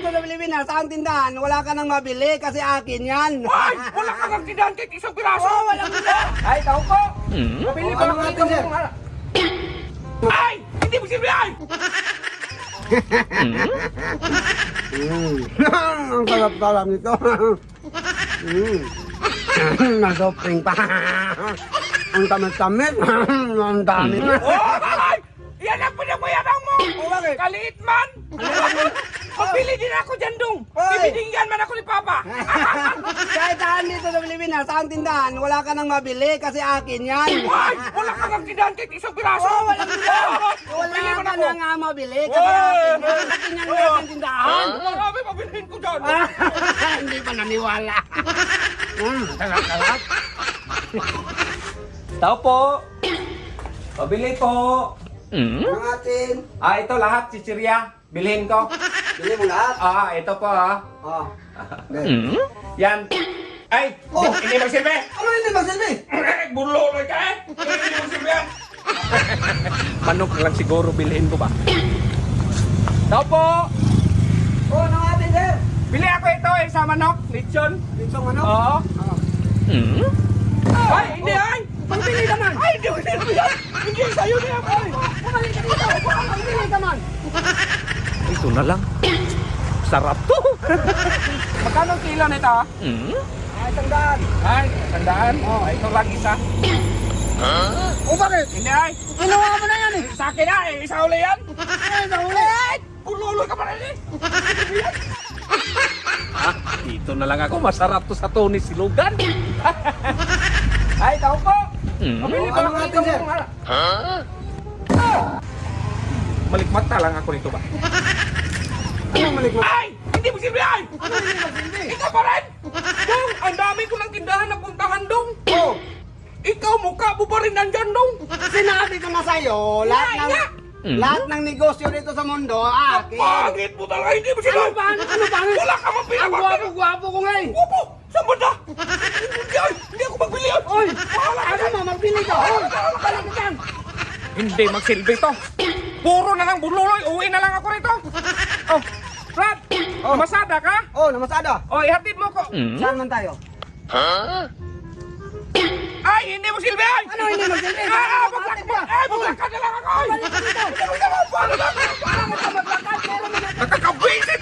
dito sa Pilipinas, sa ang tindahan, wala ka nang mabili kasi akin yan. Ay! Wala kang ang tindahan kahit isang piraso! Oo, walang bila. Ay, tao ko! Mabili ba Ano ako natin, sir? Ay! Hindi mo silbi ay! Ang sarap-sarap nito. Nasopring pa. Ang tamis-tamis. Ang dami. Oh! Ay! Yan ang pinagmayanang mo! Oh, bakit? Kaliit man! Pabili din ako dyan, Dong! Oy! Bibigyan man ako ni Papa! Kahit saan dito sa Pilipinas, sa ang tindahan, wala ka nang mabili kasi akin yan. Ay! Wala kang ang tindahan kahit isang piraso! Oo, walang bila. Wala Bili mo ka na na nga mabili kasi akin yan. Akin yan ng aking tindahan. Marami pabilihin ko dyan! Hindi pa naniwala. Sarap-sarap. Tao po! Pabili po! Ang atin. Ito lahat, chichirya. Bilhin ko. Bili mo lahat. Ito po Oh. Yan. Ay! Oh! Hindi magsilbi! Ano hindi magsilbi? Bulo na ka eh! Hindi magsilbi yan! Manok lang siguro bilhin ko ba? Tao po! Oh, ang atin, sir. Bili ako ito sa manok, lechon. Dito ano? Oo. Oh. Ay, hindi ay! Pagbili ka man. Ay, hindi magsilbi yan! Hindi sa'yo na yan! Ay! Bumalik ka dito. Pagbili ka man. Ito na lang. Sarap to! Magkano kilo nito? Ay, tandaan. Ay, tandaan. Ito lang isa. O bakit? Hindi ay! Ginawa mo na yan eh. Sa akin na eh! Isa uli yan! Ay, nahuli. Pululoy ka pa rin eh! Dito na lang ako. Masarap to sa Tony Silugan. Ay, tao po! Pabili ba Ano ako natin, sir? Malikmata lang ako nito ba? Anong malik mo? Ay! Hindi mo silbi ay! Ano hindi magsilbi? Ikaw pa rin! Dong! Ang dami ko ng tindahan na puntahan, Dong! Oh, Ikaw, mukha mo pa rin nandyan, Dong! sinabi ko na sa'yo, lahat ng negosyo dito sa mundo, akin. Pangit mo talaga! Hindi mo silbi! Ano ba? Ano ba? Wala ka Ang mapila! gwapo-gwapo ko ngayon. Opo! Saan ba na? Hindi ako magbili yan! Oy, ano mo, magbili ka. Oy, balik ka dyan. Hindi magsilbi to! Puro na lang bululoy! Uwi na lang ako rito! Oh! Brad! Masada ka? Oh, namasada. Oh, ihatid mo ko! Saan man tayo? Ay! Hindi mo silbi! Ay! Ano hindi magsilbi? Maglakad mo! Ay! Maglakad na lang ako! Ay! Balik ka dito. Hindi mo naman! Paano lang? Paano ka maglakad? Meron mo na. Nakakabisi